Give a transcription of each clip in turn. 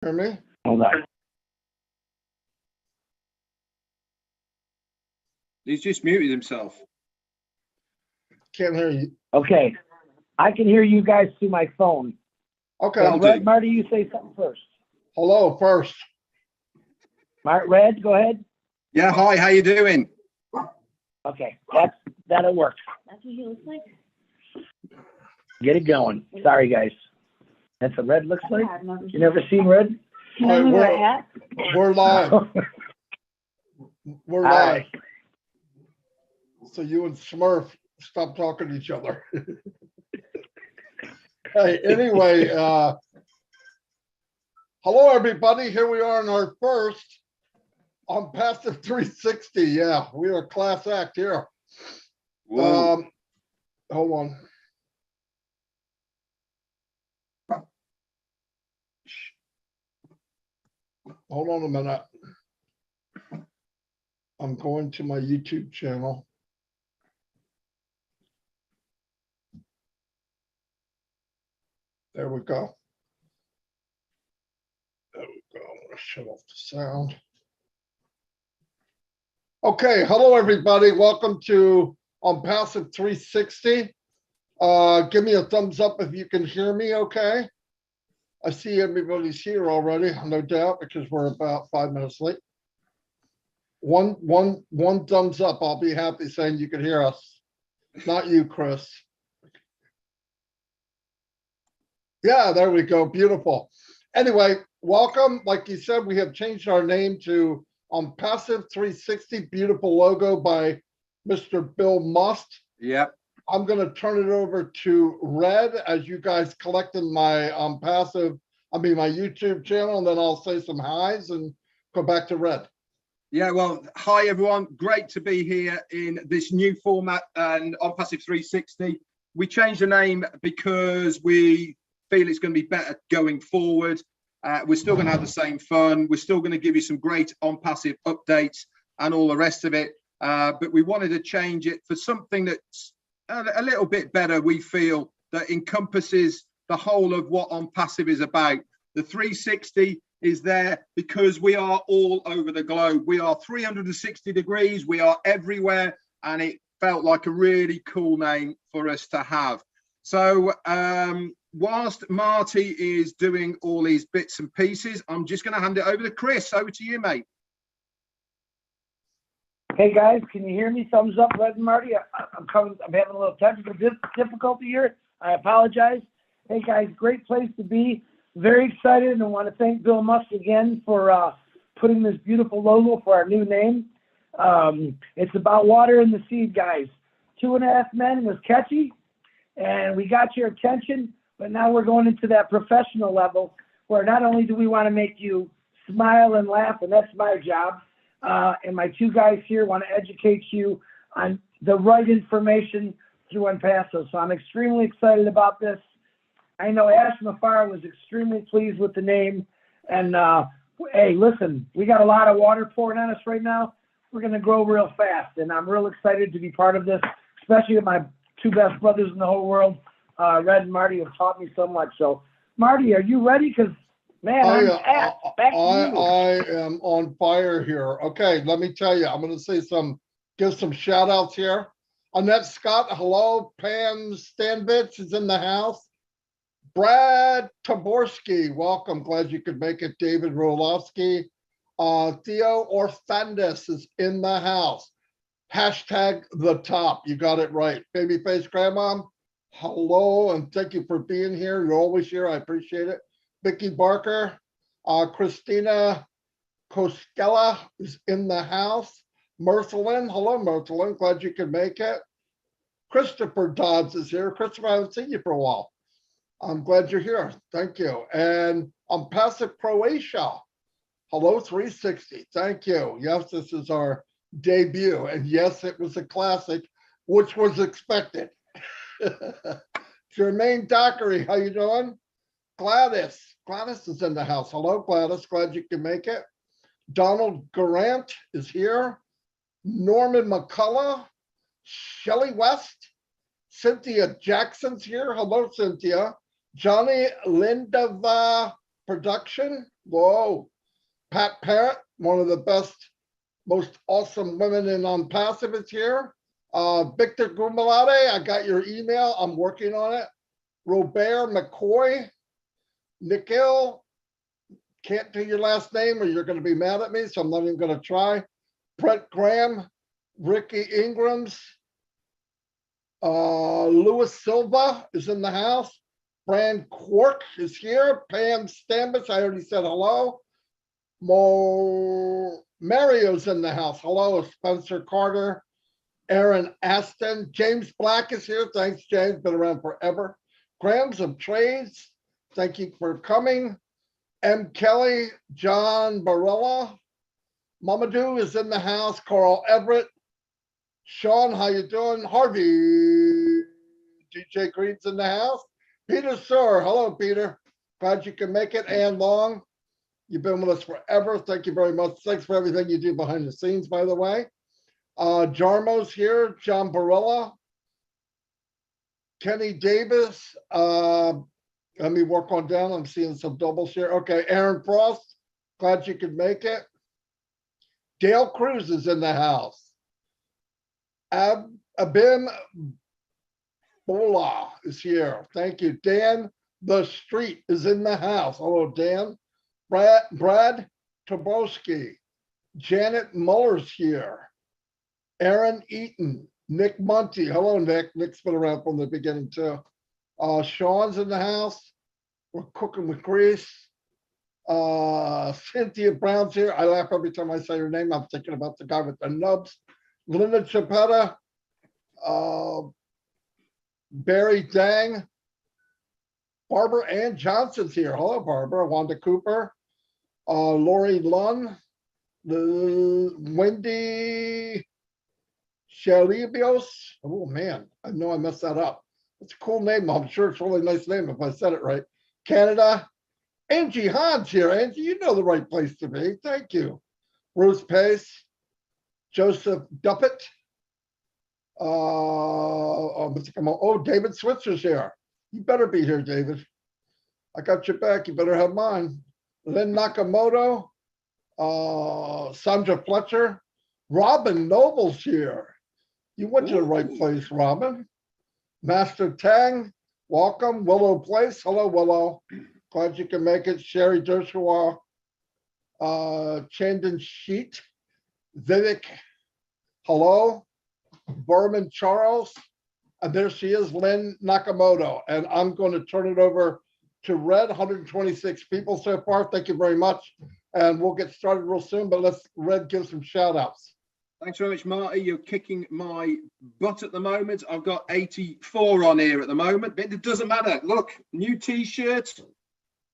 Hear me? Hold on. He's just muted himself. Can't hear you. Okay. I can hear you guys through my phone. Okay. That'll Red, do. Marty, you say something first. Hello first. Red, go ahead. Yeah, hi, how you doing? Okay, that'll work. That's what he looks like? Get it going. Sorry, guys. That's what Red looks like? I've never You never seen Red? Can I All right, move we're- a hat? We're live. We're All live. right. So you and Smurf stop talking to each other. Hey, anyway, hello everybody. Here we are in our first ONPASSIVE 360. Yeah, we are a class act here. Whoa. Hold on. Hold on a minute. I'm going to my YouTube channel. There we go. There we go. I'm gonna shut off the sound. Okay, hello everybody. Welcome to ONPASSIVE 360. Give me a thumbs up if you can hear me okay. I see everybody's here already, no doubt, because we're about 5 minutes late. One thumbs up. I'll be happy saying you can hear us. Not you, Chris. Yeah, there we go. Beautiful. Anyway, welcome. Like you said, we have changed our name to ONPASSIVE 360. Beautiful logo by Mr. Bill Must. Yep. I'm going to turn it over to Red as you guys collected my my YouTube channel, and then I'll say some highs and go back to Red. Yeah, well, hi everyone. Great to be here in this new format and ONPASSIVE 360. We changed the name because we feel it's going to be better going forward. We're still going to have the same fun. We're still going to give you some great ONPASSIVE updates and all the rest of it. But we wanted to change it for something that's a little bit better, we feel, that encompasses the whole of what ONPASSIVE is about. The 360 is there because we are all over the globe. We are 360 degrees. We are everywhere. And it felt like a really cool name for us to have. So whilst Marty is doing all these bits and pieces, I'm just going to hand it over to Chris. Over to you, mate. Hey guys, can you hear me? Thumbs up, Red and Marty. I'm having a little technical difficulty here. I apologize. Hey guys, great place to be. Very excited, and I want to thank Bill Musk again for putting this beautiful logo for our new name. It's about water in the seed, guys. 2.5 Men was catchy, and we got your attention, but now we're going into that professional level where not only do we want to make you smile and laugh, and that's my job, and my two guys here want to educate you on the right information through ONPASSIVE. So I'm extremely excited about this. I know Ash Mafar was extremely pleased with the name. And hey, listen, we got a lot of water pouring on us right now. We're going to grow real fast. And I'm real excited to be part of this, especially with my two best brothers in the whole world, Red and Marty, have taught me so much. So, Marty, are you ready? Because, man, back to you. I am on fire here. Okay, let me tell you, I'm going to give some shout outs here. Annette Scott, hello. Pam Stanvitz is in the house. Brad Taborski, welcome. Glad you could make it. David Rolofsky. Theo Orthandis is in the house. Hashtag the top. You got it right. Babyface Grandma, hello, and thank you for being here. You're always here. I appreciate it. Vicky Barker. Christina Koskela is in the house. Merthelin, hello, Merthelin. Glad you could make it. Christopher Dodds is here. Christopher, I haven't seen you for a while. I'm glad you're here. Thank you. And ONPASSIVE Croatia. Hello, 360. Thank you. Yes, this is our debut. And yes, it was a classic, which was expected. Jermaine Dockery, how you doing? Gladys. Gladys is in the house. Hello, Gladys. Glad you can make it. Donald Garant is here. Norman McCullough. Shelley West. Cynthia Jackson's here. Hello, Cynthia. Johnny Lindava production. Whoa. Pat Parrott, one of the best, most awesome women in ONPASSIVE is here. Victor Gumalade, I got your email. I'm working on it. Robert McCoy, Nikhil, can't do your last name or you're going to be mad at me, so I'm not even going to try. Brett Graham, Ricky Ingrams, Louis Silva is in the house. Fran Quark is here. Pam Stambis, I already said hello. Mario's in the house. Hello, Spencer Carter. Aaron Aston. James Black is here. Thanks, James. Been around forever. Grams of Trades. Thank you for coming. M. Kelly. John Barella. Mamadou is in the house. Carl Everett. Sean, how you doing? Harvey. DJ Green's in the house. Peter Sir. Hello, Peter. Glad you can make it. Ann Long. You've been with us forever. Thank you very much. Thanks for everything you do behind the scenes, by the way. Jarmo's here. John Barilla. Kenny Davis. Let me work on down. I'm seeing some doubles here. Okay, Aaron Frost. Glad you could make it. Dale Cruz is in the house. Abim Bola is here. Thank you. Dan The Street is in the house. Hello, Dan. Brad Tobolsky. Janet Muller's here. Aaron Eaton. Nick Munty. Hello, Nick. Nick's been around from the beginning, too. Sean's in the house. We're cooking with grease. Cynthia Brown's here. I laugh every time I say her name. I'm thinking about the guy with the nubs. Linda Chapetta. Barry Dang. Barbara Ann Johnson's here. Hello, Barbara. Wanda Cooper. Lori Lunn. Wendy Shalibios. Oh, man. I know I messed that up. It's a cool name. I'm sure it's a really nice name if I said it right. Canada. Angie Hahn's here. Angie, you know the right place to be. Thank you. Bruce Pace. Joseph Duppett. David Switzer's here. You better be here, David. I got your back. You better have mine. Lynn Nakamoto. Sandra Fletcher. Robin Noble's here. You went to the right place, Robin. Master Tang, welcome. Willow Place. Hello, Willow. Glad you can make it. Sherry Dershua. Chandan Sheet. Vivek. Hello. Berman Charles. And there she is, Lynn Nakamoto. And I'm going to turn it over to Red. 126 people so far. Thank you very much. And we'll get started real soon, but let's Red give some shout outs. Thanks very much, Marty. You're kicking my butt at the moment. I've got 84 on here at the moment, but it doesn't matter. Look, new t-shirt,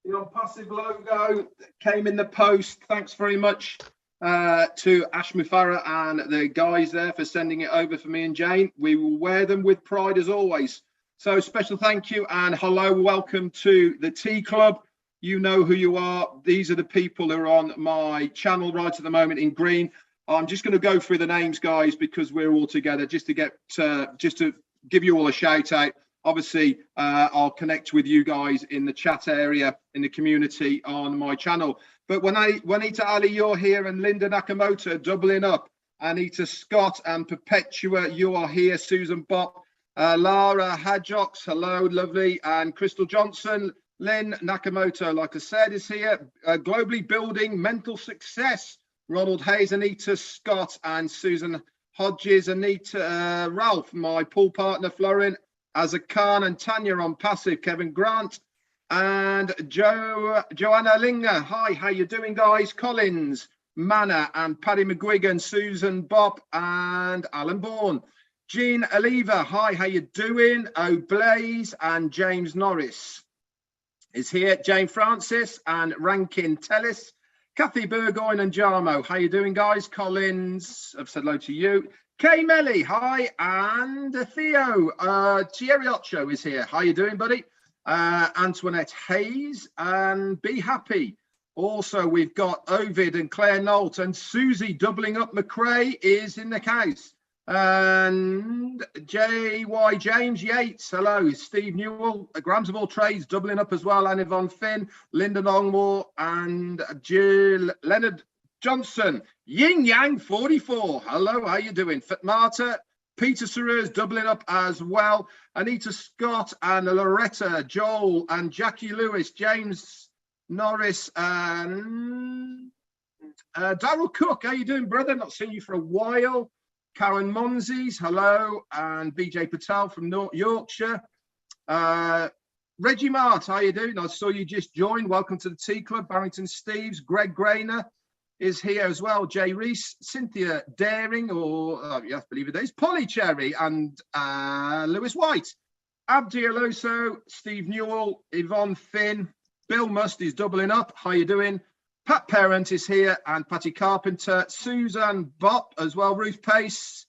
the ONPASSIVE logo came in the post. Thanks very much to Ash Mufara and the guys there for sending it over for me and Jane. We will wear them with pride as always. So special thank you and hello, welcome to the Tea Club. You know who you are. These are the people who are on my channel right at the moment in green. I'm just going to go through the names, guys, because we're all together just to get just to give you all a shout out. Obviously, I'll connect with you guys in the chat area in the community on my channel. But when Juanita Ali, you're here, and Linda Nakamoto doubling up. Anita Scott and Perpetua, you are here. Susan Bopp, Lara Hadjox, hello, lovely, and Crystal Johnson. Lynn Nakamoto, like I said, is here. Globally building mental success. Ronald Hayes, Anita Scott, and Susan Hodges, Anita, Ralph, my pool partner, Florin, Azza Khan, and Tanya on passive, Kevin Grant, and Joanna Linger. Hi, how you doing, guys? Collins, Manna, and Paddy McGuigan, Susan Bopp, and Alan Bourne. Jean Oliva, hi, how you doing? O'Blaze, and James Norris is here. Jane Francis, and Rankin Tellis. Kathy Burgoyne and Jarmo, how you doing, guys? Collins, I've said hello to you. Kay Melly, hi, and Theo Chierioccio is here. How you doing, buddy? Antoinette Hayes, and Be Happy. Also, we've got Ovid and Claire Nolt, and Susie doubling up McRae is in the house. And J.Y. James Yates, hello. Steve Newell, Grams of All Trades, doubling up as well. Anne Yvonne Finn, Linda Longmore, and Jill Leonard Johnson. Yin Yang 44, hello, how you doing? Marta, Peter Serrers doubling up as well. Anita Scott and Loretta, Joel and Jackie Lewis, James Norris, and Darryl Cook. How you doing, brother? Not seen you for a while. Karen Monzies, hello, and BJ Patel from North Yorkshire. Reggie Mart, how you doing? I saw you just joined. Welcome to the Tea Club. Barrington Steves, Greg Grainer is here as well. Jay Reese, Cynthia Daring, or yes, I believe it is, Polly Cherry, and Lewis White. Abdi Aloso, Steve Newell, Yvonne Finn, Bill Must is doubling up. How you doing? Pat Parent is here, and Patty Carpenter, Suzanne Bopp as well, Ruth Pace,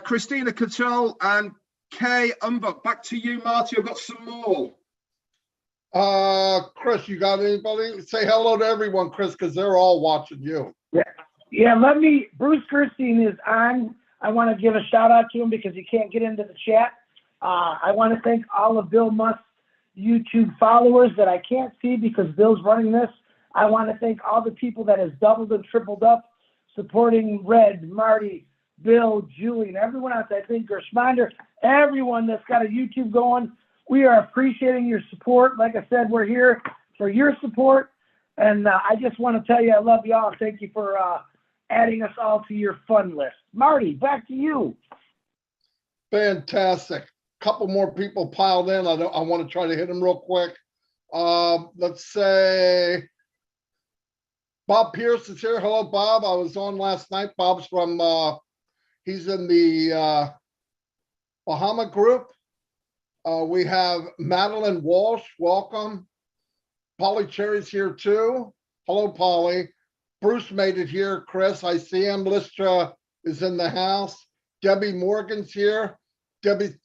Christina Cottrell, and Kay Umbuck. Back to you, Marty. I've got some more. Chris, you got anybody? Say hello to everyone, Chris, because they're all watching you. Yeah, Bruce Gerstein is on. I want to give a shout out to him because he can't get into the chat. I want to thank all of Bill Must's YouTube followers that I can't see because Bill's running this. I want to thank all the people that has doubled and tripled up, supporting Red, Marty, Bill, Julie, and everyone else. I think Gershmander, everyone that's got a YouTube going. We are appreciating your support. Like I said, we're here for your support. And I just want to tell you I love you all. Thank you for adding us all to your fun list. Marty, back to you. Fantastic. Couple more people piled in. I want to try to hit them real quick. Let's say Bob Pierce is here. Hello, Bob. I was on last night. Bob's from, he's in the Bahama group. We have Madeline Walsh. Welcome. Polly Cherry's here too. Hello, Polly. Bruce made it here. Chris, I see him. Listra is in the house. Debbie Morgan's here. Debbie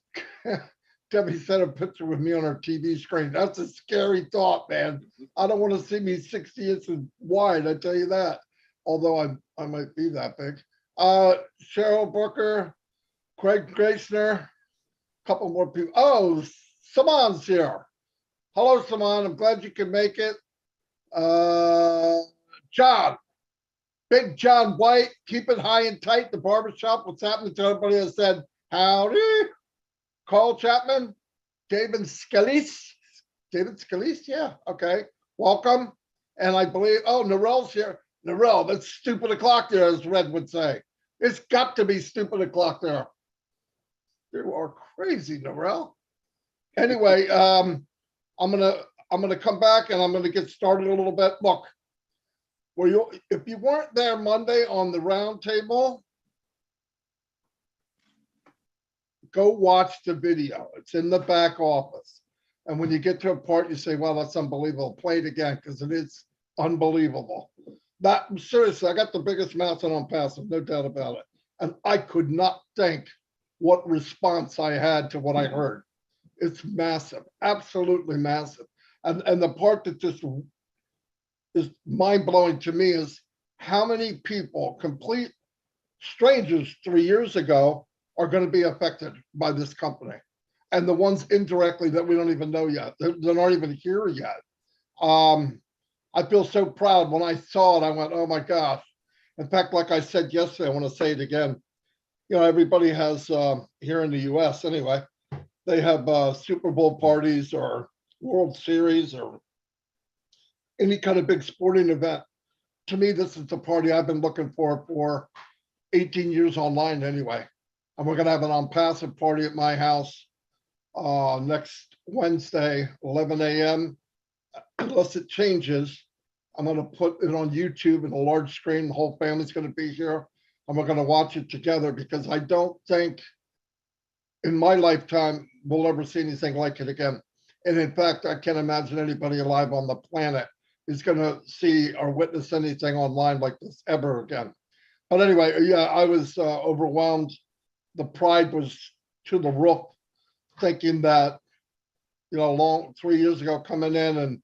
sent a picture with me on her TV screen. That's a scary thought, man. I don't want to see me 60 inches wide, I tell you that. Although I might be that big. Cheryl Booker, Craig Gracener, a couple more people. Oh, Saman's here. Hello, Saman. I'm glad you can make it. John, Big John White, keep it high and tight. The barbershop. What's happening to everybody that said howdy? Carl Chapman, David Scalise, yeah, okay, welcome. And I believe, oh, Narelle's here. Narelle, that's stupid o'clock there, as Red would say. It's got to be stupid o'clock there. You are crazy, Narelle. Anyway, I'm gonna come back and I'm gonna get started a little bit. Look, if you weren't there Monday on the round table, go watch the video. It's in the back office. And when you get to a part, you say, well, that's unbelievable. Play it again, because it is unbelievable. That, seriously, I got the biggest mouth on ONPASSIVE, no doubt about it. And I could not think what response I had to what I heard. It's massive, absolutely massive. And the part that just is mind-blowing to me is how many people, complete strangers 3 years ago, are going to be affected by this company, and the ones indirectly that we don't even know yet. They're not even here yet. I feel so proud. When I saw it, I went, oh my gosh. In fact, like I said yesterday, I want to say it again. You know, everybody has, here in the US anyway, they have Super Bowl parties or World Series or any kind of big sporting event. To me, this is the party I've been looking for 18 years online anyway. And we're going to have an ONPASSIVE party at my house next Wednesday, 11 a.m. Unless it changes, I'm going to put it on YouTube in a large screen. The whole family's going to be here, and we're going to watch it together, because I don't think in my lifetime we'll ever see anything like it again. And in fact, I can't imagine anybody alive on the planet is going to see or witness anything online like this ever again. But anyway, yeah, I was overwhelmed. The pride was to the roof, thinking that, you know, 3 years ago, coming in and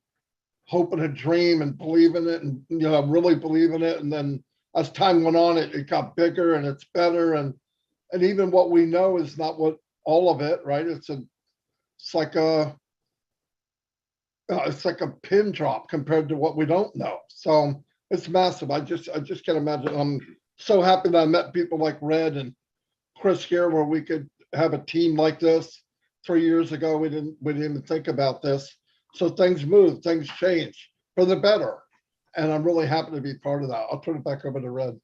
hoping a dream and believing it and, you know, really believing it. And then as time went on, it got bigger and it's better. And even what we know is not what all of it, right? It's like a pin drop compared to what we don't know. So it's massive. I just can't imagine. I'm so happy that I met people like Red and Chris here, where we could have a team like this. 3 years ago, we didn't even think about this. So things move, things change for the better. And I'm really happy to be part of that. I'll turn it back over to Red.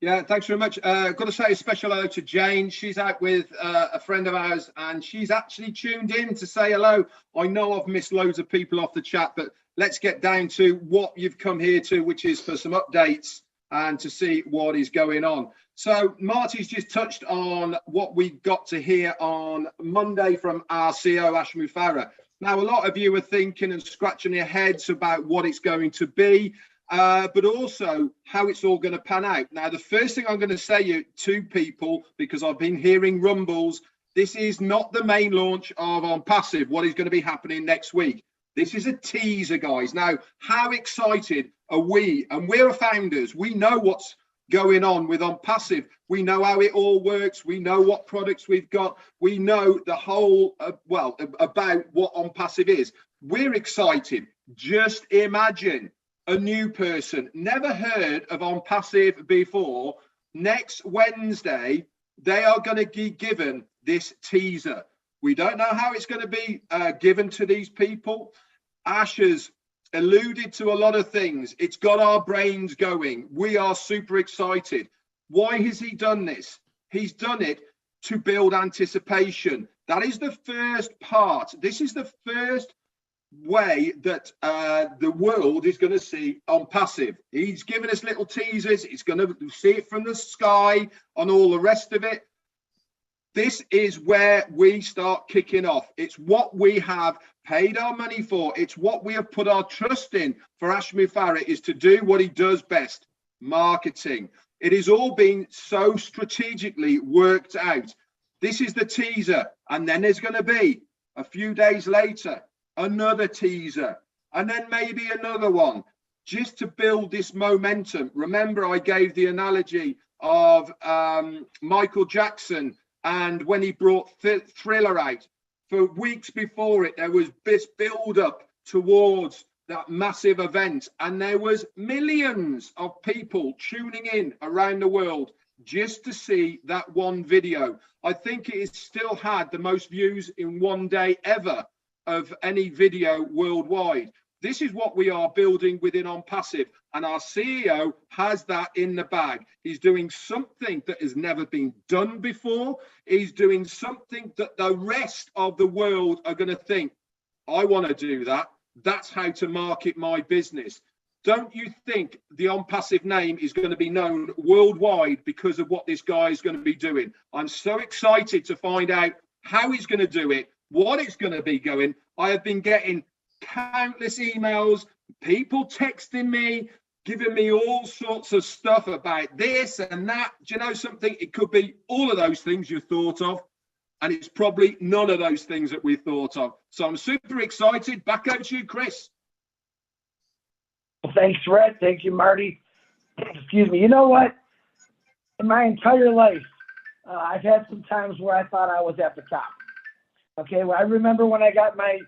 Yeah, thanks very much. Got to say a special hello to Jane. She's out with a friend of ours, and she's actually tuned in to say hello. I know I've missed loads of people off the chat, but let's get down to what you've come here to, which is for some updates and to see what is going on. So Marty's just touched on what we got to hear on Monday from our CEO, Ash Mufareh. Now, a lot of you are thinking and scratching your heads about what it's going to be. But also how it's all going to pan out. Now, the first thing I'm going to say to people, because I've been hearing rumbles, this is not the main launch of ONPASSIVE, what is going to be happening next week. This is a teaser, guys. Now, how excited are we? And we're founders. We know what's going on with ONPASSIVE. We know how it all works. We know what products we've got. We know the whole, about what ONPASSIVE is. We're excited. Just imagine a new person, never heard of ONPASSIVE before. Next Wednesday, they are going to be given this teaser. We don't know how it's going to be given to these people. Ash has alluded to a lot of things. It's got our brains going. We are super excited. Why has he done this? He's done it to build anticipation. That is the first part. This is the first way that the world is going to see ONPASSIVE. He's given us little teasers. It's going to see it from the sky and all the rest of it. This is where we start kicking off. It's what we have paid our money for. It's what we have put our trust in for Ash Mufareh, is to do what he does best, marketing. It is all being so strategically worked out. This is the teaser, and then there's going to be a few days later another teaser, and then maybe another one, just to build this momentum. Remember, I gave the analogy of Michael Jackson, and when he brought Thriller out, for weeks before it, there was this build up towards that massive event, and there was millions of people tuning in around the world just to see that one video. I think it has still had the most views in one day ever of any video worldwide. This is what we are building within ONPASSIVE, and our CEO has that in the bag. He's doing something that has never been done before. He's doing something that the rest of the world are going to think, I want to do that. That's how to market my business. Don't you think the ONPASSIVE name is going to be known worldwide because of what this guy is going to be doing? I'm so excited to find out how he's going to do it, what it's going to be going. I have been getting countless emails, people texting me, giving me all sorts of stuff about this and that. Do you know something? It could be all of those things you thought of, and it's probably none of those things that we thought of. So I'm super excited. Back over to you, Chris. Well, thanks, Red. Thank you, Marty. Excuse me. You know what? In my entire life, I've had some times where I thought I was at the top. Okay, well, I remember when I got my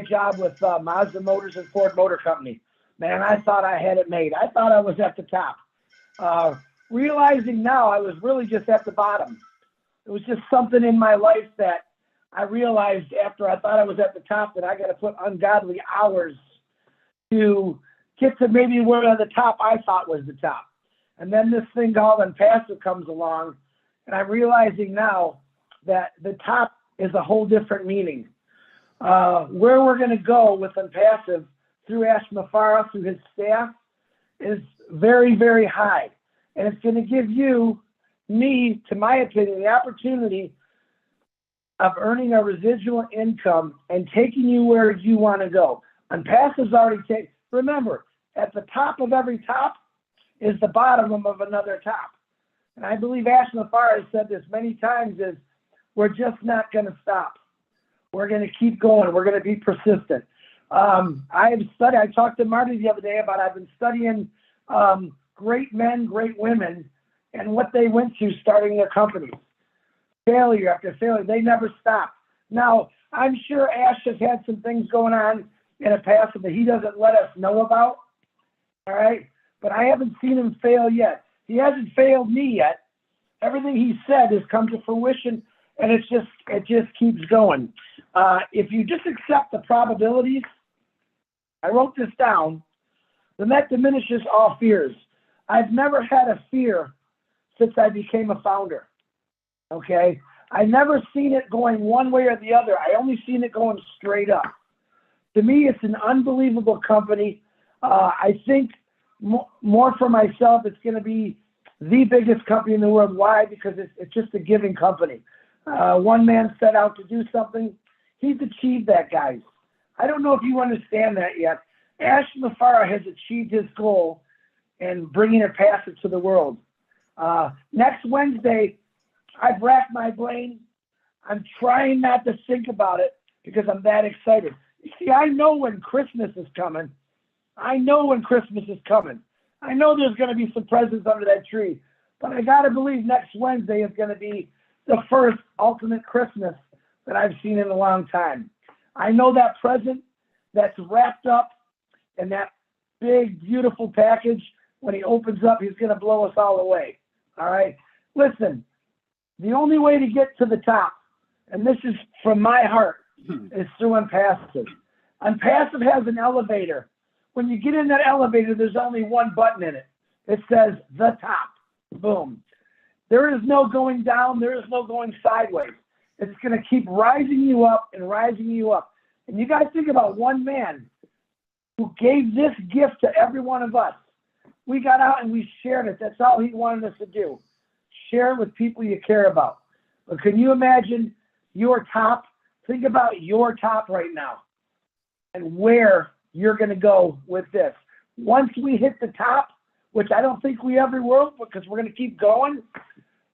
job with Mazda Motors and Ford Motor Company. Man, I thought I had it made. I thought I was at the top. Realizing now I was really just at the bottom. It was just something in my life that I realized after I thought I was at the top that I got to put ungodly hours to get to maybe where the top I thought was the top. And then this thing called ONPASSIVE comes along, and I'm realizing now that the top is a whole different meaning. Where we're going to go with ONPASSIVE through Ash Mufareh, through his staff, is very, very high. And it's going to give you, me, to my opinion, the opportunity of earning a residual income and taking you where you want to go. ONPASSIVE's already taken. Remember, at the top of every top is the bottom of another top. And I believe Ash Mufareh has said this many times, is we're just not going to stop. We're going to keep going. We're going to be persistent. I talked to Marty the other day about I've been studying great men, great women, and what they went through starting their companies. Failure after failure, they never stopped. Now, I'm sure Ash has had some things going on in the past that he doesn't let us know about, all right? But I haven't seen him fail yet. He hasn't failed me yet. Everything he said has come to fruition, and it just keeps going. If you just accept the probabilities, I wrote this down, then that diminishes all fears. I've never had a fear since I became a founder, okay? I never seen it going one way or the other. I only seen it going straight up. To me, it's an unbelievable company. I think more for myself, it's going to be the biggest company in the world. Why? Because it's just a giving company. One man set out to do something. He's achieved that, guys. I don't know if you understand that yet. Ash Mafara has achieved his goal in bringing it past it to the world. Next Wednesday, I've racked my brain. I'm trying not to think about it because I'm that excited. You see, I know when Christmas is coming. I know when Christmas is coming. I know there's going to be some presents under that tree, but I got to believe next Wednesday is going to be the first ultimate Christmas that I've seen in a long time. I know that present that's wrapped up in that big, beautiful package, when he opens up, he's going to blow us all away. All right? Listen, the only way to get to the top, and this is from my heart, is through ONPASSIVE. ONPASSIVE has an elevator. When you get in that elevator, there's only one button in it. It says the top. Boom. There is no going down. There is no going sideways. It's going to keep rising you up and rising you up. And you got to think about one man who gave this gift to every one of us. We got out and we shared it. That's all he wanted us to do. Share it with people you care about. But can you imagine your top? Think about your top right now and where you're going to go with this. Once we hit the top, which I don't think we ever will, because we're going to keep going,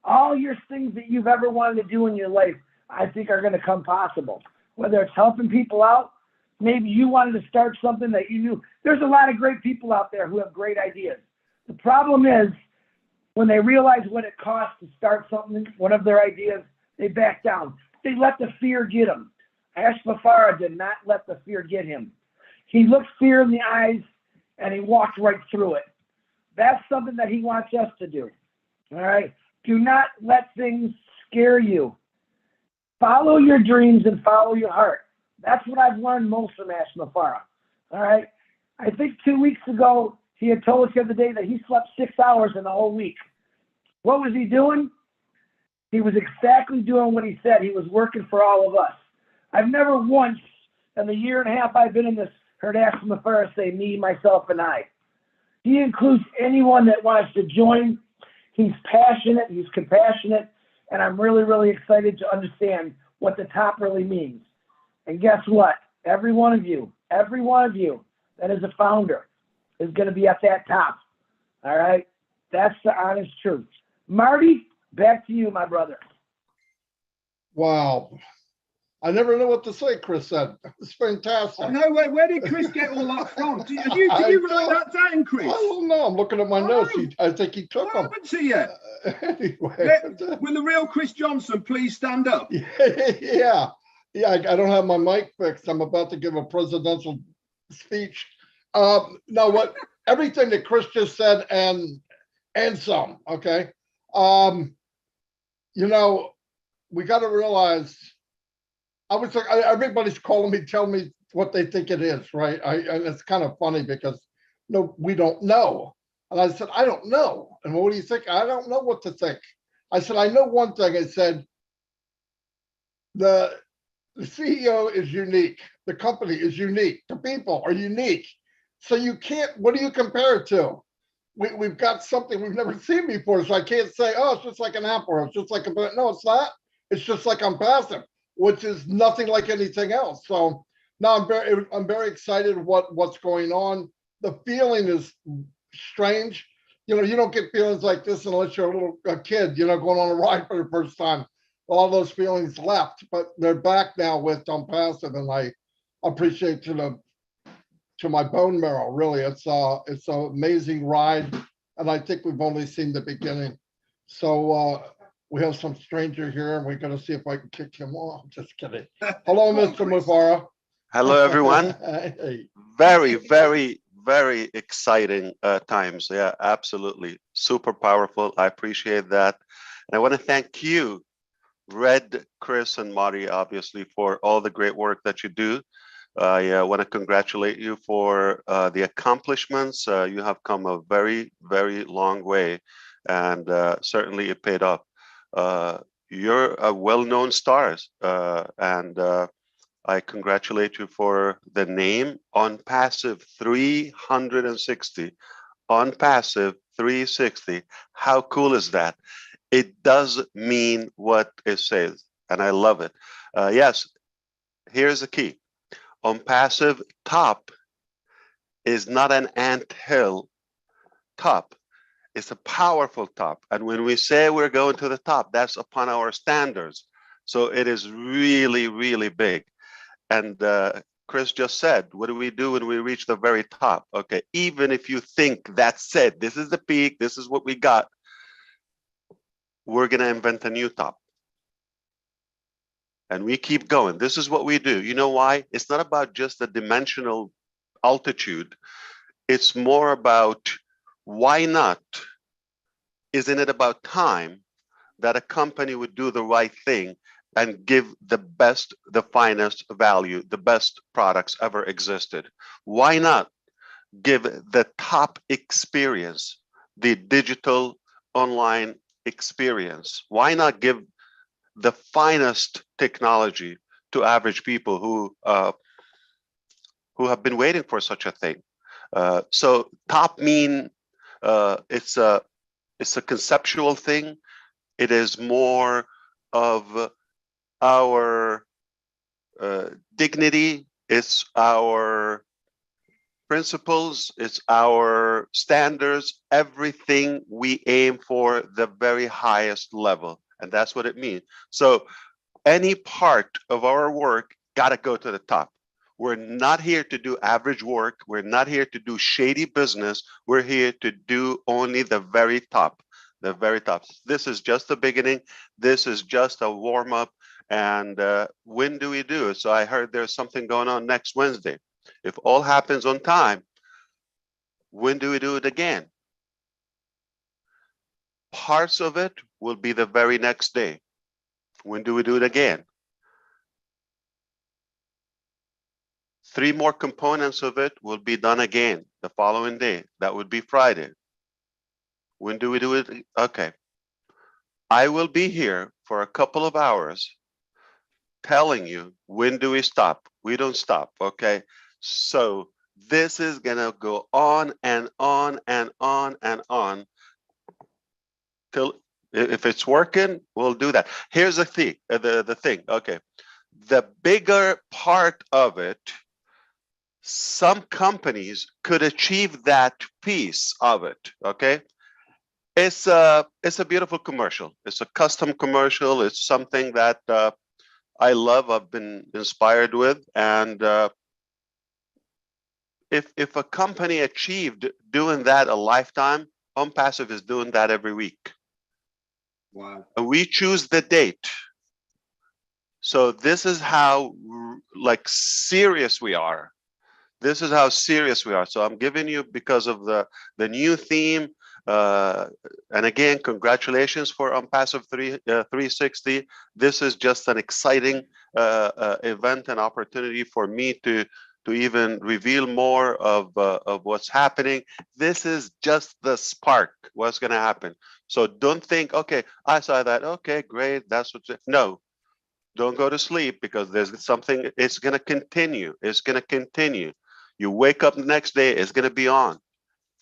all your things that you've ever wanted to do in your life, I think are going to come possible. Whether it's helping people out, maybe you wanted to start something that you knew. There's a lot of great people out there who have great ideas. The problem is when they realize what it costs to start something, one of their ideas, they back down. They let the fear get them. Ash Mafara did not let the fear get him. He looked fear in the eyes and he walked right through it. That's something that he wants us to do. All right? Do not let things scare you. Follow your dreams and follow your heart. That's what I've learned most from Ash Mafara. All right? I think 2 weeks ago, he had told us the other day that he slept 6 hours in the whole week. What was he doing? He was exactly doing what he said. He was working for all of us. I've never once in the year and a half I've been in this heard Ash Mafara say me, myself, and I. He includes anyone that wants to join. He's passionate. He's compassionate. And I'm really, really excited to understand what the top really means. And guess what? Every one of you that is a founder is going to be at that top. All right? That's the honest truth. Marty, back to you, my brother. Wow. I never know what to say, Chris said. It's fantastic. I know, where did Chris get all that from? Did you write that down, Chris? I don't know. I'm looking at my notes. I think he took What them. happened to you? Anyway. Will the real Chris Johnson please stand up? Yeah. I don't have my mic fixed. I'm about to give a presidential speech. No, everything that Chris just said and some, okay? We got to realize, I was like, everybody's calling me, telling me what they think it is, right? And it's kind of funny because no, we don't know. And I said, I don't know. And what do you think? I don't know what to think. I said, I know one thing. I said, the CEO is unique. The company is unique. The people are unique. So you can't, what do you compare it to? We've got something we've never seen before. So I can't say, oh, it's just like an Apple, or it's just like no, it's not. It's just like ONPASSIVE, which is nothing like anything else. So now I'm very excited what's going on. The feeling is strange. You don't get feelings like this unless you're a kid, going on a ride for the first time. All those feelings left, but they're back now with ONPASSIVE, and I appreciate to my bone marrow. Really, it's an amazing ride. and I think we've only seen the beginning. So we have some stranger here, and we're going to see if I can kick him off. Just kidding. Hello, Go on, Mr. Chris. Mufara. Hello, everyone. Hey. Very, very, very exciting times. Yeah, absolutely. Super powerful. I appreciate that. And I want to thank you, Red, Chris, and Marty, obviously, for all the great work that you do. I want to congratulate you for the accomplishments. You have come a very, very long way, and certainly it paid off. You're a well-known stars, and I congratulate you for the name ONPASSIVE 360. ONPASSIVE 360. How cool is that? It does mean what it says, and I love it. Yes, here's the key. ONPASSIVE top is not an anthill top. It's a powerful top. And when we say we're going to the top, that's upon our standards. So it is really, really big. And Chris just said, what do we do when we reach the very top? Okay, even if you think that's it, this is the peak, this is what we got, we're going to invent a new top. And we keep going. This is what we do. You know why? It's not about just the dimensional altitude. It's more about why not? Isn't it about time that a company would do the right thing and give the best, the finest value, the best products ever existed? Why not give the top experience, the digital online experience? Why not give the finest technology to average people who have been waiting for such a thing? So top mean it's a conceptual thing. It is more of our dignity, it's our principles, it's our standards, everything we aim for the very highest level. And that's what it means. So any part of our work got to go to the top. We're not here to do average work. We're not here to do shady business. We're here to do only the very top, the very top. This is just the beginning. This is just a warm up. And when do we do it? So I heard there's something going on next Wednesday. If all happens on time, when do we do it again? Parts of it will be the very next day. When do we do it again? 3 more components of it will be done again the following day. That would be Friday. When do we do it? Okay. I will be here for a couple of hours telling you when do we stop. We don't stop, okay? So this is gonna go on and on and on and on till if it's working, we'll do that. Here's the thing, okay. The bigger part of it, some companies could achieve that piece of it, okay? It's a beautiful commercial. It's a custom commercial. It's something that I love, I've been inspired with. And if a company achieved doing that a lifetime, ONPASSIVE is doing that every week. Wow. And we choose the date. So this is how like serious we are. This is how serious we are. So I'm giving you because of the new theme. And again, congratulations for ONPASSIVE 360. This is just an exciting event and opportunity for me to even reveal more of what's happening. This is just the spark, what's going to happen. So don't think, okay, I saw that. Okay, great. That's what. No, don't go to sleep because there's something. It's going to continue. It's going to continue. You wake up the next day, it's going to be on.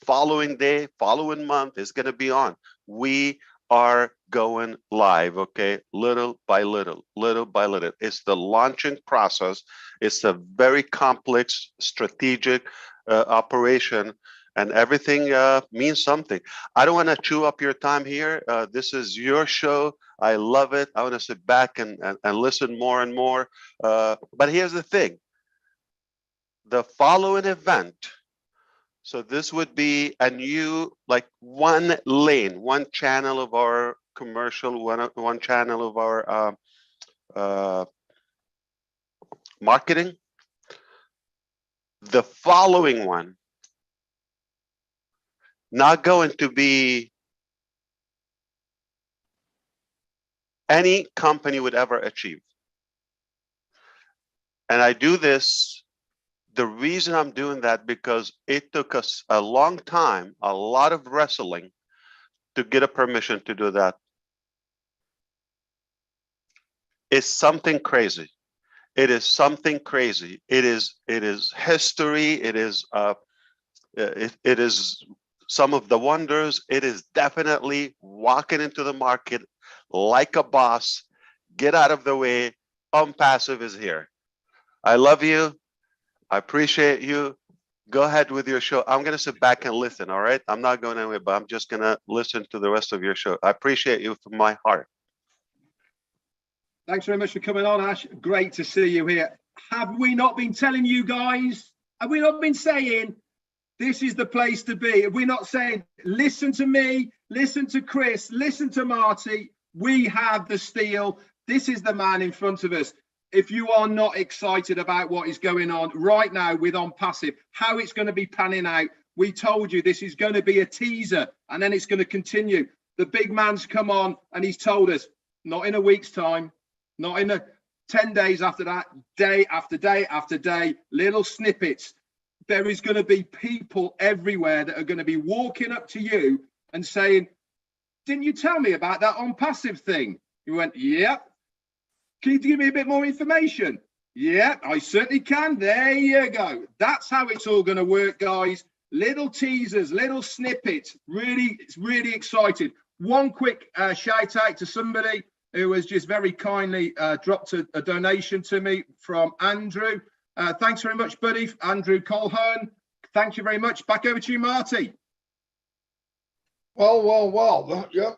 Following day, following month, it's going to be on. We are going live, okay? Little by little, little by little. It's the launching process. It's a very complex, strategic operation, and everything means something. I don't want to chew up your time here. This is your show. I love it. I want to sit back and listen more and more. But here's the thing. The following event, So this would be a new, like one lane, one channel of our commercial, one channel of our marketing. The following one, not going to be any company would ever achieve. And I do this, the reason I'm doing that, because it took us a long time, a lot of wrestling to get a permission to do that. It's something crazy. It is something crazy. It is history. It is it is some of the wonders. It is definitely walking into the market like a boss. Get out of the way. ONPASSIVE is here. I love you. I appreciate you. Go ahead with your show. I'm gonna sit back and listen. All right. I'm not going anywhere, but I'm just gonna listen to the rest of your show. I appreciate you from my heart. Thanks very much for coming on, Ash. Great to see you here. Have we not been telling you guys? Have we not been saying this is the place to be? Have we not saying, listen to me, listen to Chris, listen to Marty? We have the steel. This is the man in front of us. If you are not excited about what is going on right now with ONPASSIVE, how it's going to be panning out, we told you this is going to be a teaser and then it's going to continue. The big man's come on and he's told us, not in a week's time, not in 10 days after that, day after day after day, little snippets. There is going to be people everywhere that are going to be walking up to you and saying, didn't you tell me about that ONPASSIVE thing? You went, yeah. Can you give me a bit more information? Yeah, I certainly can. There you go. That's how it's all going to work, guys. Little teasers, little snippets. Really, it's really excited. One quick shout out to somebody who has just very kindly dropped a donation to me from Andrew. Thanks very much, buddy. Andrew Colhern. Thank you very much. Back over to you, Marty. Well. Yep.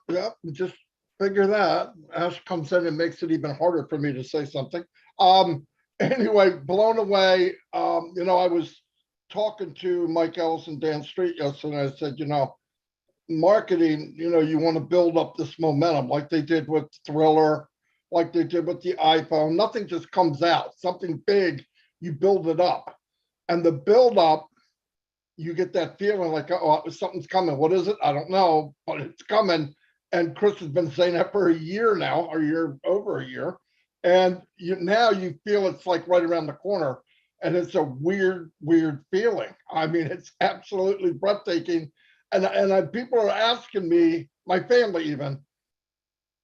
Just figure that. Ash comes in and makes it even harder for me to say something. Anyway, blown away. I was talking to Mike Ellis and Dan Street yesterday. I said, marketing, you want to build up this momentum like they did with Thriller, like they did with the iPhone. Nothing just comes out. Something big, you build it up. And the build up, you get that feeling like, oh, something's coming. What is it? I don't know, but it's coming. And Chris has been saying that for a year now, over a year. And now you feel it's like right around the corner. And it's a weird feeling. I mean, it's absolutely breathtaking. And people are asking me, my family even,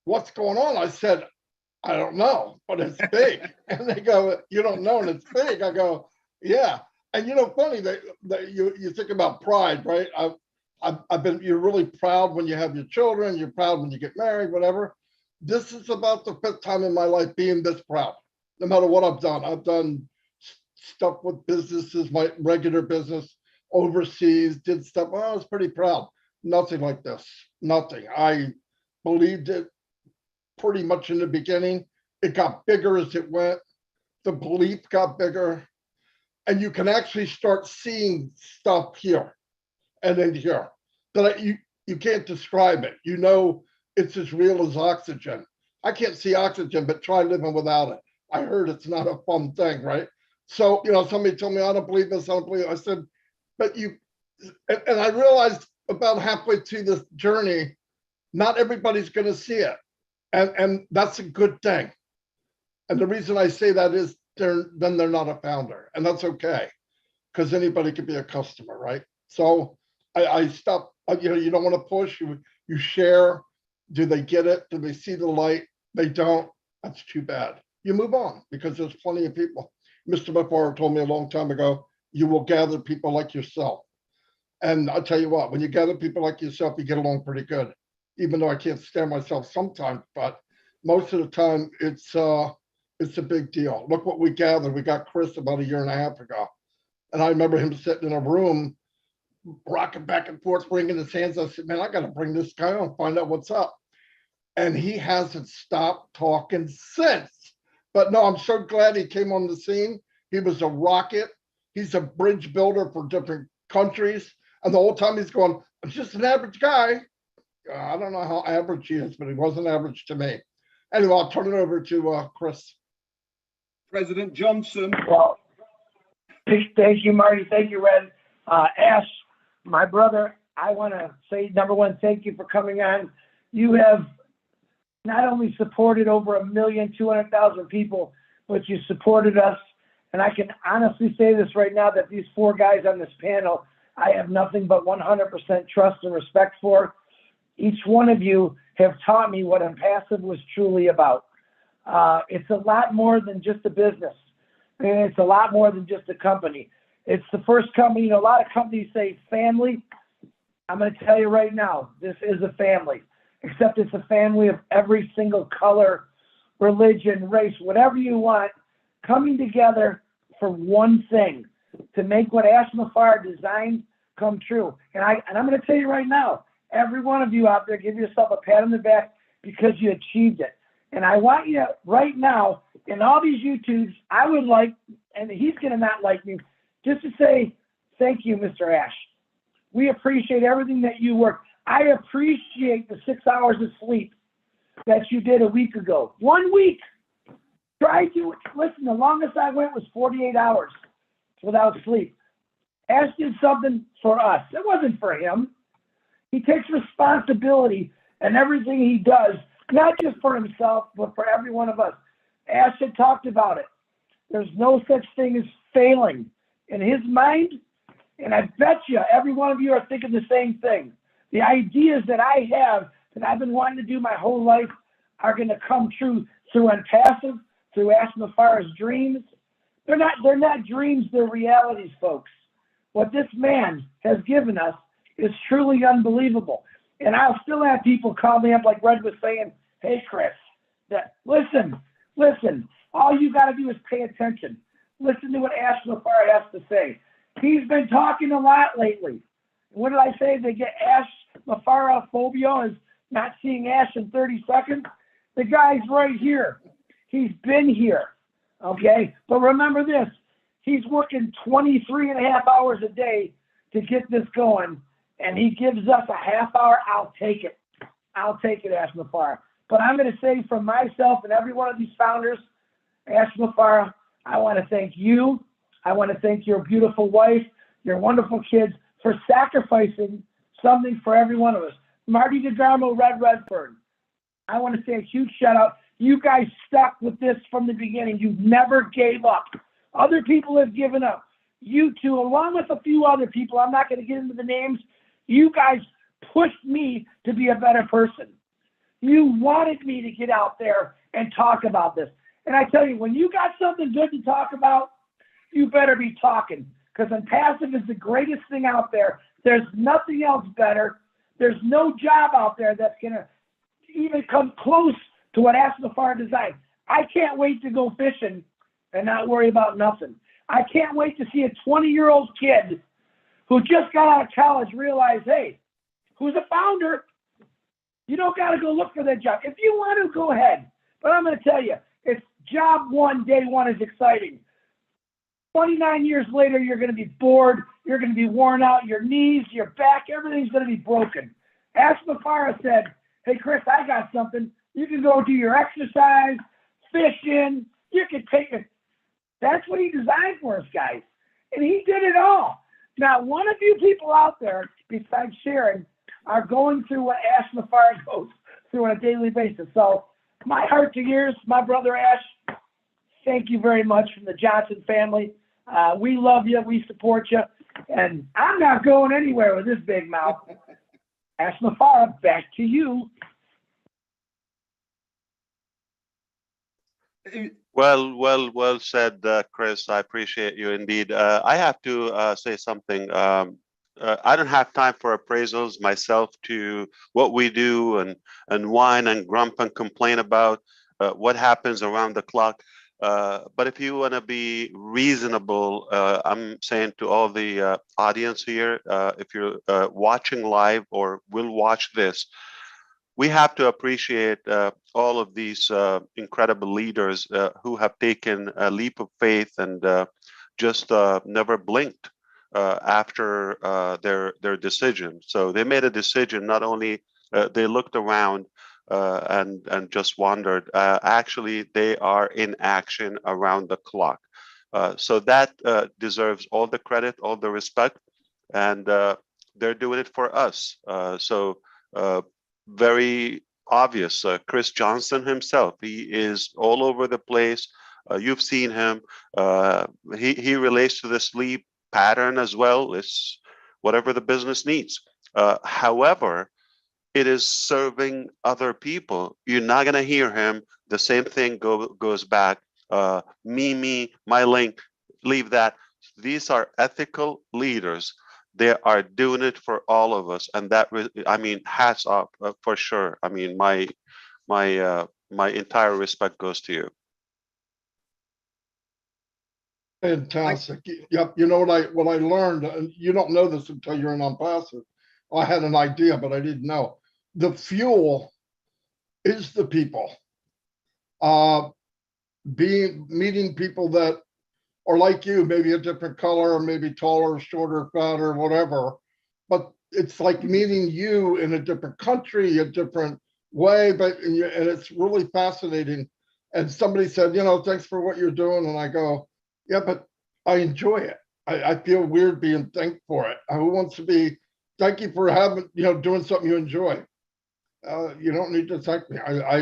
what's going on? I said, I don't know, but it's big. And they go, you don't know, and it's big. I go, yeah. And funny that you think about pride, right? You're really proud when you have your children. You're proud when you get married, whatever. This is about the 5th time in my life being this proud. No matter what I've done. I've done stuff with businesses, my regular business, overseas, did stuff. Well, I was pretty proud. Nothing like this. Nothing. I believed it pretty much in the beginning. It got bigger as it went. The belief got bigger. And you can actually start seeing stuff here and in here that you can't describe it. It's as real as oxygen. I can't see oxygen, but try living without it. I heard it's not a fun thing, right? So, somebody told me, I don't believe this, I don't believe it. I said, but and I realized about halfway through this journey, not everybody's going to see it. And that's a good thing. And the reason I say that is they're not a founder, and that's okay, because anybody could be a customer, right? So I stopped, you don't want to push, you share. Do they get it? Do they see the light? They don't. That's too bad. You move on, because there's plenty of people. Mr. Before told me a long time ago, you will gather people like yourself. And I'll tell you what, when you gather people like yourself, you get along pretty good, even though I can't stand myself sometimes, but most of the time it's a big deal. Look what we gathered. We got Chris about 1.5 years ago. And I remember him sitting in a room, rocking back and forth, wringing his hands. I said, man, I got to bring this guy on, find out what's up. And he hasn't stopped talking since. But no, I'm so glad he came on the scene. He was a rocket. He's a bridge builder for different countries. And the whole time he's going, I'm just an average guy. I don't know how average he is, but he wasn't average to me. Anyway, I'll turn it over to Chris. President Johnson. Well, thank you, Marty. Thank you, Red. Ash, my brother, I want to say, number one, thank you for coming on. You have not only supported over 1,200,000 people, but you supported us. And I can honestly say this right now, that these four guys on this panel, I have nothing but 100% trust and respect for. Each one of you have taught me what ONPASSIVE was truly about. It's a lot more than just a business. And it's a lot more than just a company. It's the first company, a lot of companies say family. I'm going to tell you right now, this is a family, except it's a family of every single color, religion, race, whatever you want, coming together for one thing, to make what Ash Mafar designed come true. And I'm going to tell you right now, every one of you out there, give yourself a pat on the back because you achieved it. And I want you right now, in all these YouTubes, I would like, and he's going to not like me, just to say thank you, Mr. Ash. We appreciate everything that you work. I appreciate the 6 hours of sleep that you did a week ago. 1 week. Try to, listen, the longest I went was 48 hours without sleep. Ash did something for us. It wasn't for him. He takes responsibility in everything he does, not just for himself, but for every one of us. Ash had talked about it. There's no such thing as failing. In his mind, and I bet you every one of you are thinking the same thing. The ideas that I have, that I've been wanting to do my whole life, are going to come true through ONPASSIVE, through Ash Mafar's dreams. They're not dreams, they're realities, folks. What this man has given us is truly unbelievable. And I'll still have people call me up, like Red was saying, hey, Chris, listen, all you got to do is pay attention. Listen to what Ash Mafar has to say. He's been talking a lot lately. What did I say? They get Ash Mafarophobia, is not seeing Ash in 30 seconds. The guy's right here. He's been here, okay? But remember this, he's working 23 and a half hours a day to get this going, and he gives us a half hour. I'll take it, Ash Mafar. But I'm going to say, from myself and every one of these founders, Ash Mafar, I want to thank you. I want to thank your beautiful wife, your wonderful kids, for sacrificing something for every one of us. Marty DeGarmo, Red Redfern, I want to say a huge shout out. You guys stuck with this from the beginning. You never gave up. Other people have given up. You two, along with a few other people, I'm not going to get into the names, you guys pushed me to be a better person. You wanted me to get out there and talk about this. And I tell you, when you got something good to talk about, you better be talking, because ONPASSIVE is the greatest thing out there. There's nothing else better. There's no job out there that's going to even come close to what Ash Mafar designed. I can't wait to go fishing and not worry about nothing. I can't wait to see a 20-year-old kid who just got out of college realize, hey, who's a founder, you don't got to go look for that job. If you want to, go ahead. But I'm going to tell you, it's job one, day one is exciting. 29 years later, you're going to be bored. You're going to be worn out. Your knees, your back, everything's going to be broken. Ash Mafara said, hey, Chris, I got something. You can go do your exercise, fishing. You can take it. That's what he designed for us, guys. And he did it all. Now, one of you people out there, besides Sharon, are going through what Ash Mafara goes through on a daily basis. So my heart to yours, my brother Ash, thank you very much from the Johnson family. We love you. We support you. And I'm not going anywhere with this big mouth. Ash Mafara, back to you. Well said, Chris. I appreciate you indeed. I have to say something. I don't have time for appraisals myself to what we do and whine and grump and complain about what happens around the clock. But if you want to be reasonable, I'm saying to all the audience here, if you're watching live or will watch this, we have to appreciate all of these incredible leaders who have taken a leap of faith and just never blinked after their decision. So they made a decision. Not only they looked around and just wondered. Actually, they are in action around the clock. So that deserves all the credit, all the respect, and they're doing it for us. So very obvious. Chris Johnson himself, he is all over the place. You've seen him. He relates to the sleep pattern as well. It's whatever the business needs. However, it is serving other people. You're not going to hear him. The same thing goes back. Me, my link, leave that. These are ethical leaders. They are doing it for all of us. And that, I mean, hats off for sure. I mean, my entire respect goes to you. Fantastic. Yep. You know what I learned, and you don't know this until you're in ONPASSIVE. I had an idea, but I didn't know. The fuel is the people. Meeting people that are like you, maybe a different color, maybe taller, shorter, fatter, whatever. But it's like meeting you in a different country, a different way, and it's really fascinating. And somebody said, thanks for what you're doing. And I go, yeah, but I enjoy it. I feel weird being thanked for it. Who wants to be, thank you for having, doing something you enjoy. You don't need to thank me. I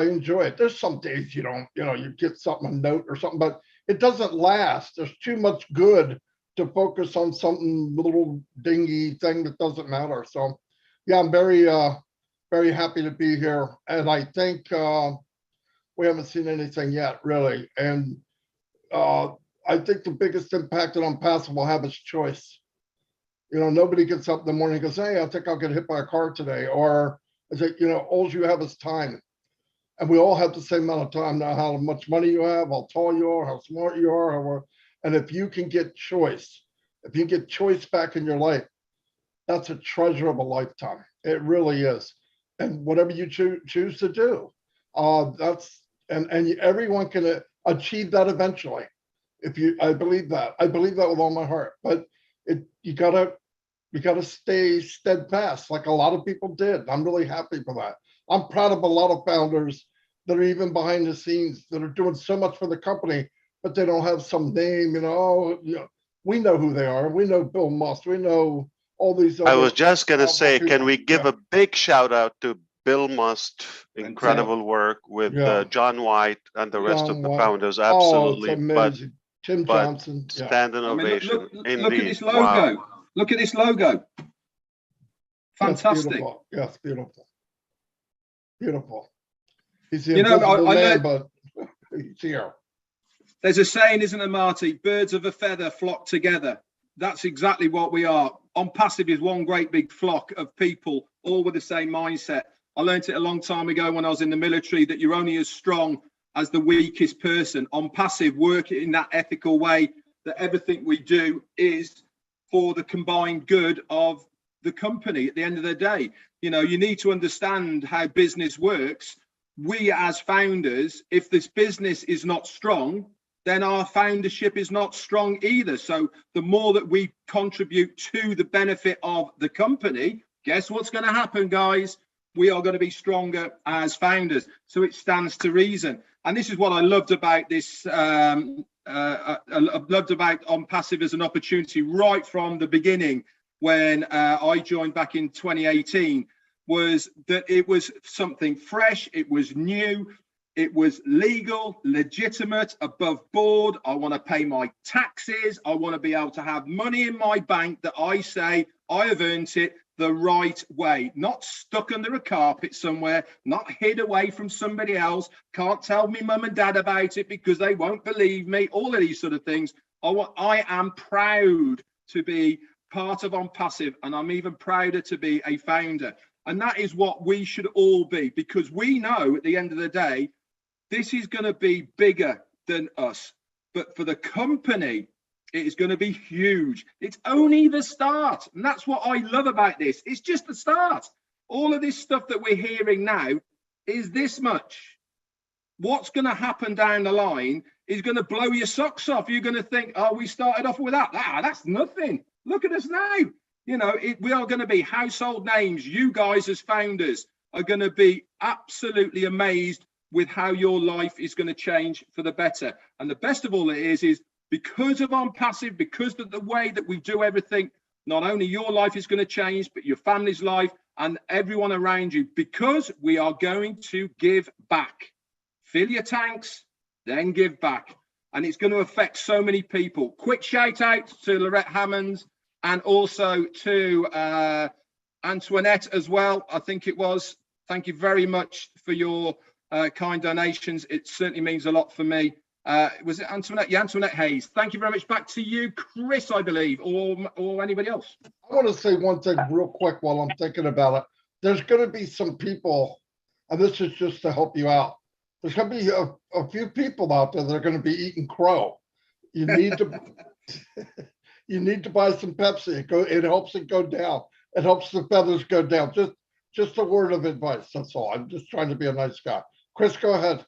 enjoy it. There's some days you don't, you get something, a note or something, but it doesn't last. There's too much good to focus on something little dingy thing that doesn't matter. So yeah, I'm very, very happy to be here. And I think we haven't seen anything yet, really. And I think the biggest impact that ONPASSIVE will have is choice. Nobody gets up in the morning and goes, hey, I think I'll get hit by a car today. Or is it, all you have is time. And we all have the same amount of time now, how much money you have, how tall you are, how smart you are. And if you can get choice, if you get choice back in your life, that's a treasure of a lifetime. It really is. And whatever you choose to do, and everyone can achieve that eventually. I believe that. I believe that with all my heart. But you gotta stay steadfast, like a lot of people did. I'm really happy for that. I'm proud of a lot of founders that are even behind the scenes that are doing so much for the company, but they don't have some name. We know who they are. We know Bill Musk. We know all these other. I was just gonna say, people. can we give a big shout out to Bill Musk? Incredible work with John White and the rest of the founders. Absolutely. Oh, it's amazing. Tim Johnson. Stand innovation. Look at this logo. Wow. Look at this logo. Fantastic. Yes, beautiful. Beautiful. He's the invisible man, but he's here. There's a saying, isn't there, Marty? Birds of a feather flock together. That's exactly what we are. ONPASSIVE is one great big flock of people, all with the same mindset. I learned it a long time ago when I was in the military that you're only as strong as the weakest person. ONPASSIVE work in that ethical way that everything we do is for the combined good of the company at the end of the day. You need to understand how business works. We as founders, if this business is not strong, then our foundership is not strong either. So the more that we contribute to the benefit of the company, guess what's going to happen, guys? We are going to be stronger as founders. So it stands to reason. And this is what I loved about this. I loved about ONPASSIVE as an opportunity right from the beginning when I joined back in 2018, was that it was something fresh, it was new, it was legal, legitimate, above board. I want to pay my taxes. I want to be able to have money in my bank that I say I have earned it the right way, not stuck under a carpet somewhere, not hid away from somebody else. Can't tell me mum and dad about it because they won't believe me. All of these sort of things. I am proud to be part of ONPASSIVE, and I'm even prouder to be a founder. And that is what we should all be, because we know at the end of the day, this is going to be bigger than us. But for the company, it is going to be huge. It's only the start. And that's what I love about this. It's just the start. All of this stuff that we're hearing now is this much. What's going to happen down the line is going to blow your socks off. You're going to think, oh, we started off with that. That's nothing. Look at us now. You know, we are going to be household names. You guys as founders are going to be absolutely amazed with how your life is going to change for the better. And the best of all it is because of ONPASSIVE, because of the way that we do everything, not only your life is going to change, but your family's life and everyone around you, because we are going to give back. Fill your tanks, then give back. And it's going to affect so many people. Quick shout out to Lorette Hammonds and also to Antoinette as well, I think it was. Thank you very much for your kind donations. It certainly means a lot for me. Was it Antoinette? Yeah, Antoinette Hayes. Thank you very much. Back to you, Chris, I believe, or anybody else. I want to say one thing real quick while I'm thinking about it. There's going to be some people, and this is just to help you out. There's going to be a few people out there that are going to be eating crow. You need to you need to buy some Pepsi. It helps it go down. It helps the feathers go down. Just a word of advice. That's all. I'm just trying to be a nice guy. Chris, go ahead.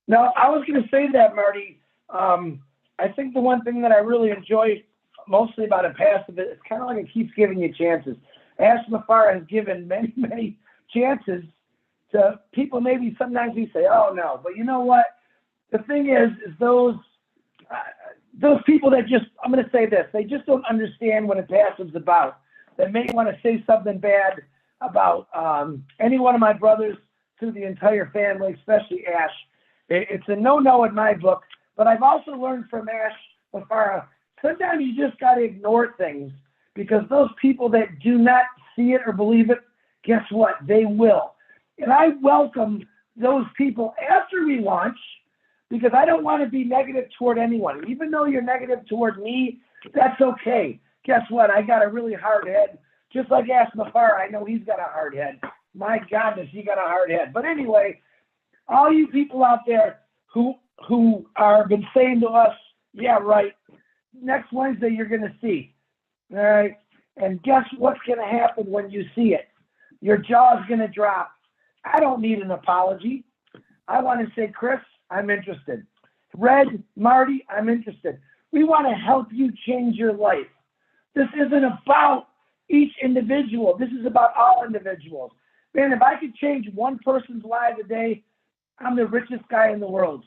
No, I was going to say that, Marty. I think the one thing that I really enjoy mostly about ONPASSIVE is it's kind of like it keeps giving you chances. Ash Mafara has given many, many chances to people. Maybe sometimes we say, oh, no. But you know what? The thing is those people that just, I'm going to say this, they just don't understand what ONPASSIVE's about. They may want to say something bad about any one of my brothers to the entire family, especially Ash. It's a no-no in my book, but I've also learned from Ash Mafara, sometimes you just got to ignore things because those people that do not see it or believe it, guess what? They will. And I welcome those people after we launch because I don't want to be negative toward anyone. Even though you're negative toward me, that's okay. Guess what? I got a really hard head. Just like Ash Mafara, I know he's got a hard head. My goodness, he got a hard head. But anyway, all you people out there who are been saying to us, yeah, right, next Wednesday you're going to see, all right? And guess what's going to happen when you see it? Your jaw's going to drop. I don't need an apology. I want to say, Chris, I'm interested. Red, Marty, I'm interested. We want to help you change your life. This isn't about each individual. This is about all individuals. Man, if I could change one person's life a day, I'm the richest guy in the world.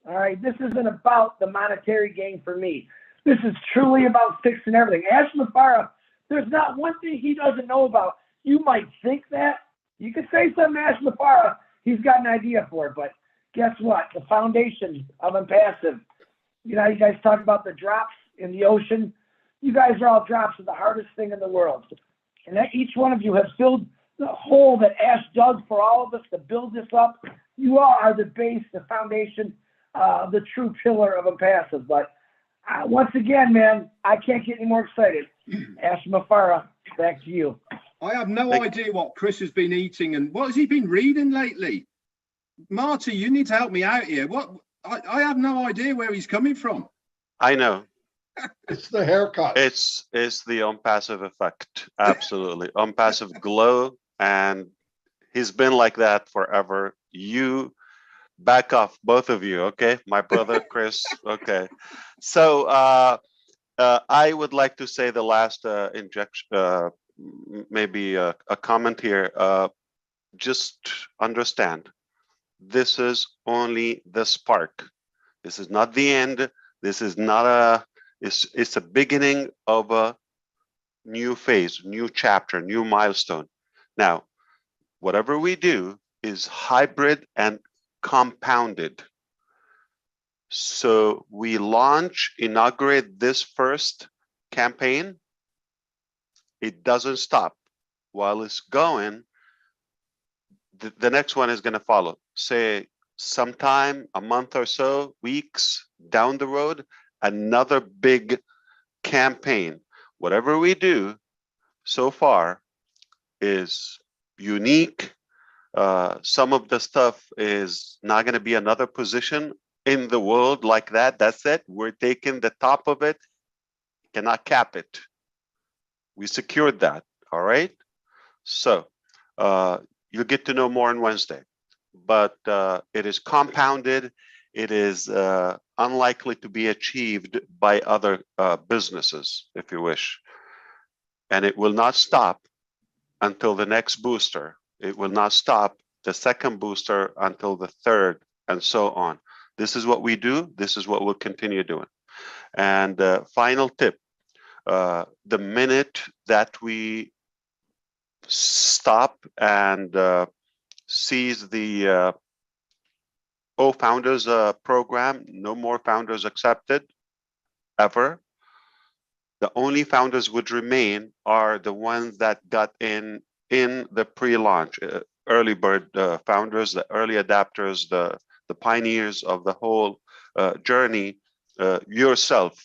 All right. This isn't about the monetary gain for me. This is truly about fixing everything. Ash Mafara, there's not one thing he doesn't know about. You might think that. You could say something to Ash Mafara, he's got an idea for it, but guess what? The foundation of ONPASSIVE. You know, you guys talk about the drops in the ocean. You guys are all drops of the hardest thing in the world. And that each one of you has filled the hole that Ash dug for all of us to build this up. You all are the base, the foundation, the true pillar of ONPASSIVE. But once again, man, I can't get any more excited. Ash Mafara, back to you. I have no idea what Chris has been eating and what has he been reading lately. Marty, you need to help me out here. I have no idea where he's coming from. I know. It's the haircut. It's the ONPASSIVE effect. Absolutely. ONPASSIVE glow, and he's been like that forever. You back off, both of you, okay? My brother Chris. Okay. So I would like to say the last injection, maybe a comment here. Just understand, this is only the spark. This is not the end. This is not it's a beginning of a new phase, new chapter, new milestone. Now, whatever we do is hybrid and compounded. So we inaugurate this first campaign. It doesn't stop. While it's going, the next one is going to follow. Say sometime, a month or so, weeks down the road, another big campaign. Whatever we do so far is unique. Some of the stuff is not going to be another position in the world like that. That's it. We're taking the top of it. Cannot cap it. We secured that. All right. So you'll get to know more on Wednesday, but it is compounded. it is unlikely to be achieved by other businesses, if you wish. And it will not stop until the next booster. It will not stop the second booster until the third, and so on. This is what we do. This is what we'll continue doing. And final tip, the minute that we stop and seize the Founders program, no more founders accepted ever. The only founders would remain are the ones that got in the pre-launch, early bird founders, the early adapters, the pioneers of the whole journey, yourself.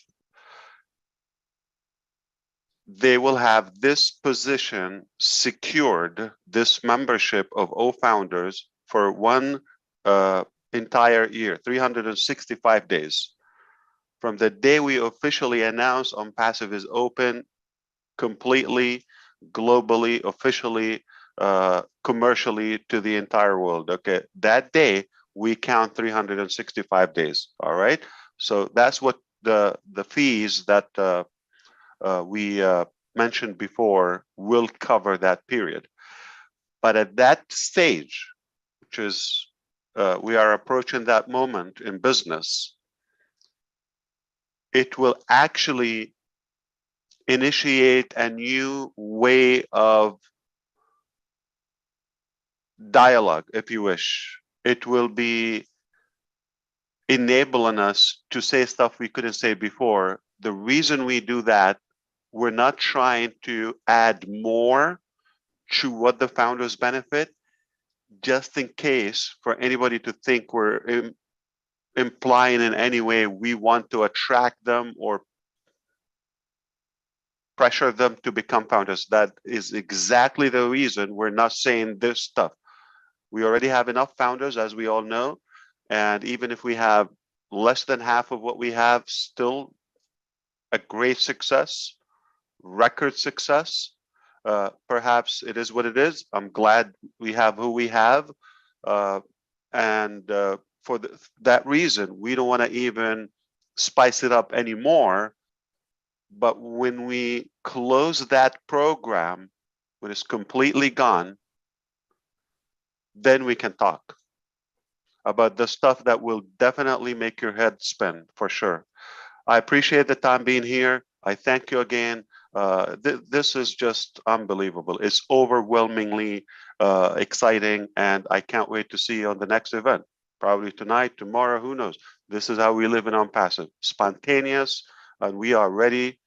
They will have this position secured, this membership of founders for one entire year, 365 days. From the day we officially announce ONPASSIVE is open, completely, globally, officially, commercially to the entire world. Okay, that day we count 365 days. All right, so that's what the fees that we mentioned before will cover that period. But at that stage, which is we are approaching that moment in business, it will actually initiate a new way of dialogue, if you wish. It will be enabling us to say stuff we couldn't say before. The reason we do that, we're not trying to add more to what the founders benefit, just in case for anybody to think we're implying in any way we want to attract them or pressure them to become founders. That is exactly the reason we're not saying this stuff. We already have enough founders, as we all know, and even if we have less than half of what we have, still a great success, record success. Perhaps it is what it is. I'm glad we have who we have, and for that reason, we don't want to even spice it up anymore. But when we close that program, when it's completely gone, then we can talk about the stuff that will definitely make your head spin, for sure. I appreciate the time being here. I thank you again. This is just unbelievable. It's overwhelmingly exciting, and I can't wait to see you on the next event. Probably tonight, tomorrow, who knows? This is how we live in ONPASSIVE, spontaneous, and we are ready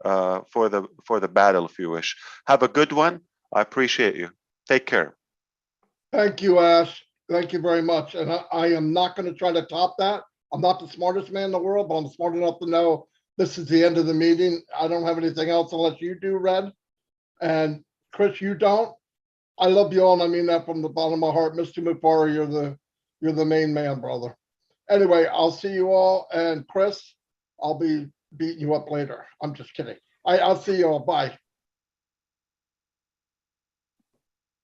for the battle, if you wish. Have a good one. I appreciate you. Take care. Thank you, Ash. Thank you very much. And I am not going to try to top that. I'm not the smartest man in the world, but I'm smart enough to know this is the end of the meeting. I don't have anything else unless you do, Red. And Chris, you don't. I love you all, and I mean that from the bottom of my heart. Mr. Mufara, you're the main man, brother. Anyway, I'll see you all. And Chris, I'll be beating you up later. I'm just kidding. I'll see you all. Bye.